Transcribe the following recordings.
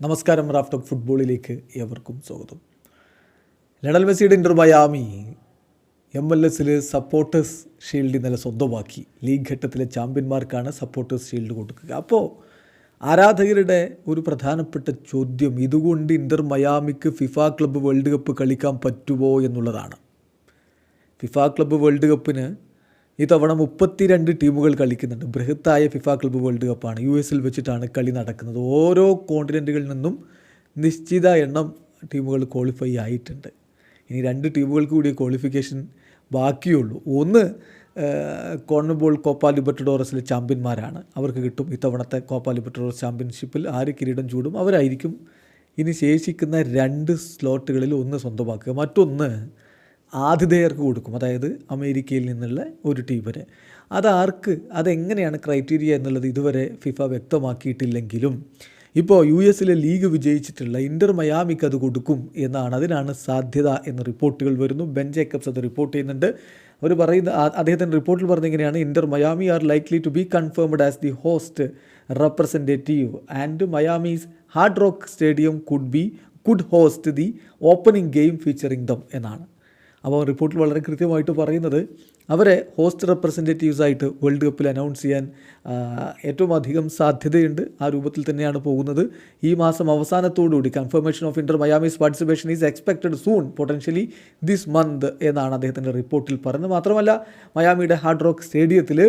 നമസ്കാരം. Raf talk ഫുട്ബോളിലേക്ക് ഏവർക്കും സ്വാഗതം. ലയണൽ മെസ്സിയുടെ Inter Miami MLS supporters shield ഇന്നലെ സ്വന്തമാക്കി. ലീഗ് ഘട്ടത്തിലെ ചാമ്പ്യന്മാർക്കാണ് സപ്പോർട്ടേഴ്സ് ഷീൽഡ് കൊടുക്കുക. അപ്പോൾ ആരാധകരുടെ ഒരു പ്രധാനപ്പെട്ട ചോദ്യം, ഇതുകൊണ്ട് ഇന്റർ മയാമിക്ക് ഫിഫ ക്ലബ്ബ് വേൾഡ് കപ്പ് കളിക്കാൻ പറ്റുമോ എന്നുള്ളതാണ്. ഫിഫ ക്ലബ്ബ് വേൾഡ് കപ്പിന് ഇത്തവണ 32 ടീമുകൾ കളിക്കുന്നുണ്ട്. ബൃഹത്തായ ഫിഫ ക്ലബ്ബ് വേൾഡ് കപ്പാണ്. US വെച്ചിട്ടാണ് കളി നടക്കുന്നത്. ഓരോ കോണ്ടിനെൻറ്റുകളിൽ നിന്നും നിശ്ചിത എണ്ണം ടീമുകൾ ക്വാളിഫൈ ആയിട്ടുണ്ട്. ഇനി 2 ടീമുകൾക്ക് കൂടി ക്വാളിഫിക്കേഷൻ ബാക്കിയുള്ളൂ. ഒന്ന് കോൺമെബോൾ കോപ്പ ലിബർട്ടഡോറസിലെ ചാമ്പ്യന്മാരാണ്. അവർക്ക് കിട്ടും ഇത്തവണത്തെ കോപ്പ ലിബർട്ടഡോറസ് ചാമ്പ്യൻഷിപ്പിൽ ആര് കിരീടം ചൂടും അവരായിരിക്കും ഇനി ശേഷിക്കുന്ന 2 സ്ലോട്ടുകളിൽ ഒന്ന് സ്വന്തമാക്കുക. മറ്റൊന്ന് ആതിഥേയർക്ക് കൊടുക്കും, അതായത് അമേരിക്കയിൽ നിന്നുള്ള ഒരു ടീമിന്. അതെങ്ങനെയാണ് ക്രൈറ്റീരിയ എന്നുള്ളത് ഇതുവരെ ഫിഫ വ്യക്തമാക്കിയിട്ടില്ലെങ്കിലും ഇപ്പോൾ US ലീഗ് വിജയിച്ചിട്ടുള്ള ഇന്റർ മയാമിക്ക് അത് കൊടുക്കും എന്നാണ്, അതിനാണ് സാധ്യത എന്ന റിപ്പോർട്ടുകൾ വരുന്നു. ബെൻ ജേക്കബ്സ് അത് റിപ്പോർട്ട് ചെയ്യുന്നുണ്ട്. അവർ പറയുന്ന അദ്ദേഹത്തിൻ്റെ റിപ്പോർട്ടിൽ പറഞ്ഞിങ്ങനെയാണ്: inter Miami are likely to be confirmed as the host representative and Miami's Hard Rock stadium could host the opening game featuring them എന്നാണ്. അപ്പോൾ റിപ്പോർട്ടിൽ വളരെ കൃത്യമായിട്ട് പറയുന്നത് അവരെ ഹോസ്റ്റ് റെപ്രസെൻറ്റേറ്റീവ്സായിട്ട് വേൾഡ് കപ്പിൽ അനൗൺസ് ചെയ്യാൻ ഏറ്റവും അധികം സാധ്യതയുണ്ട്. ആ രൂപത്തിൽ തന്നെയാണ് പോകുന്നത്. ഈ മാസം അവസാനത്തോടുകൂടി confirmation of inter Miami's participation is expected soon, potentially this month എന്നാണ് അദ്ദേഹത്തിൻ്റെ റിപ്പോർട്ടിൽ പറയുന്നത്. മാത്രമല്ല മയാമിയുടെ ഹാർഡ് റോക്ക് സ്റ്റേഡിയത്തിൽ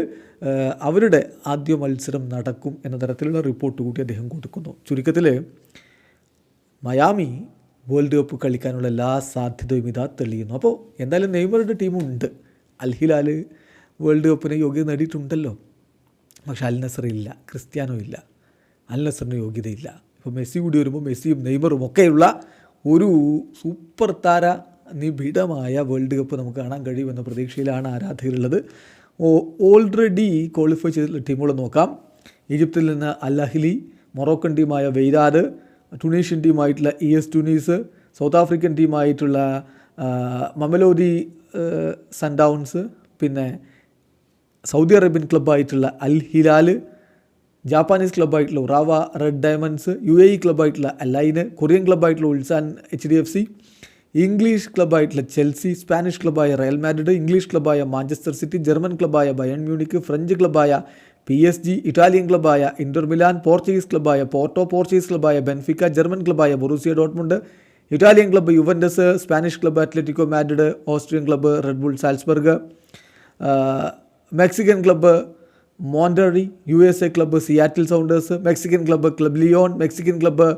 അവരുടെ ആദ്യ മത്സരം നടക്കും എന്ന തരത്തിലുള്ള റിപ്പോർട്ട് കൂടി അദ്ദേഹം കൊടുക്കുന്നു. ചുരുക്കത്തിൽ മയാമി വേൾഡ് കപ്പ് കളിക്കാനുള്ള എല്ലാ സാധ്യതയും ഇതാ തെളിയുന്നു. അപ്പോൾ എന്തായാലും നെയ്മറുടെ ടീമുണ്ട്. അൽ ഹിലാൽ വേൾഡ് കപ്പിന് യോഗ്യത നേടിയിട്ടുണ്ടല്ലോ. പക്ഷേ അൽ നസർ ഇല്ല, ക്രിസ്ത്യാനോ ഇല്ല, അൽ നസറിന് യോഗ്യതയില്ല. ഇപ്പോൾ മെസ്സി കൂടി വരുമ്പോൾ മെസ്സിയും നെയ്മറും ഒക്കെയുള്ള ഒരു സൂപ്പർ താര നിബിഡമായ വേൾഡ് കപ്പ് നമുക്ക് കാണാൻ കഴിയുമെന്ന പ്രതീക്ഷയിലാണ് ആരാധകരുള്ളത്. ഓൾറെഡി ക്വാളിഫൈ ചെയ്തിട്ടുള്ള ടീമുകൾ നോക്കാം. ഈജിപ്തിൽ നിന്ന് അൽ അഹ്ലി, മൊറോക്കൻ ടീമായ വെയ്രാദ്, ടുണീഷ്യൻ ടീമായിട്ടുള്ള ES ട്യൂണീസ്, സൗത്ത് ആഫ്രിക്കൻ ടീമായിട്ടുള്ള മമലോദി സൺഡൗൺസ്, പിന്നെ സൗദി അറേബ്യൻ ക്ലബ്ബായിട്ടുള്ള അൽ ഹിലാൽ, ജാപ്പാനീസ് ക്ലബ്ബായിട്ടുള്ള ഉറാവ റെഡ് ഡയമണ്ട്സ്, UAE ക്ലബ്ബായിട്ടുള്ള അലൈന്, കൊറിയൻ ക്ലബ്ബായിട്ടുള്ള ഉൾസാൻ HDFC, ഇംഗ്ലീഷ് ക്ലബ്ബായിട്ടുള്ള ചെൽസി, സ്പാനിഷ് ക്ലബ്ബായ റയൽ മാഡ്രിഡ്, ഇംഗ്ലീഷ് ക്ലബ്ബായ മാഞ്ചസ്റ്റർ സിറ്റി, ജർമ്മൻ ക്ലബ്ബായ ബയൺ മ്യൂണിക്ക്, ഫ്രഞ്ച് ക്ലബ്ബായ PSG, ഇറ്റാലിയൻ ക്ലബ്ബായ ഇന്റർ മിലാൻ, പോർച്ചുഗീസ് ക്ലബ്ബായ പോർട്ടോ, പോർച്ചുഗീസ് ക്ലബ്ബായ ബെൻഫിക്ക, ജർമ്മൻ ക്ലബ്ബായ Borussia Dortmund, Italian club Juventus, Spanish club Atletico Madrid, Austrian club Red Bull Salzburg, Mexican club Monterrey, USA club Seattle Sounders, Mexican club club Leon, Mexican club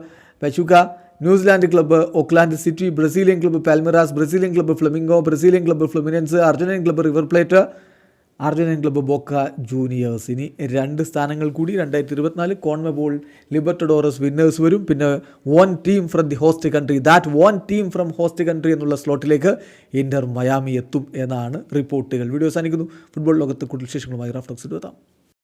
Pachuca, New Zealand club Auckland City, Brazilian club Palmeiras, Brazilian club Flamengo, Brazilian club Fluminense, Argentine club River Plate, Argentine club Boca Juniors. ഇനി 2 സ്ഥാനങ്ങൾ കൂടി 2024 CONMEBOL Libertadores winners വരും. പിന്നെ 1 team from the host country, that 1 team from host country എന്നുള്ള സ്ലോട്ടിലേക്ക് Inter Miami എത്തും എന്നാണ് റിപ്പോർട്ടുകൾ. Video അവസാനിക്കുന്നു. ഫുട്ബോൾ ലോകത്ത് കൂടുതൽ വിശേഷങ്ങളുമായി റാഫ് ടോക്സ് എത്താം.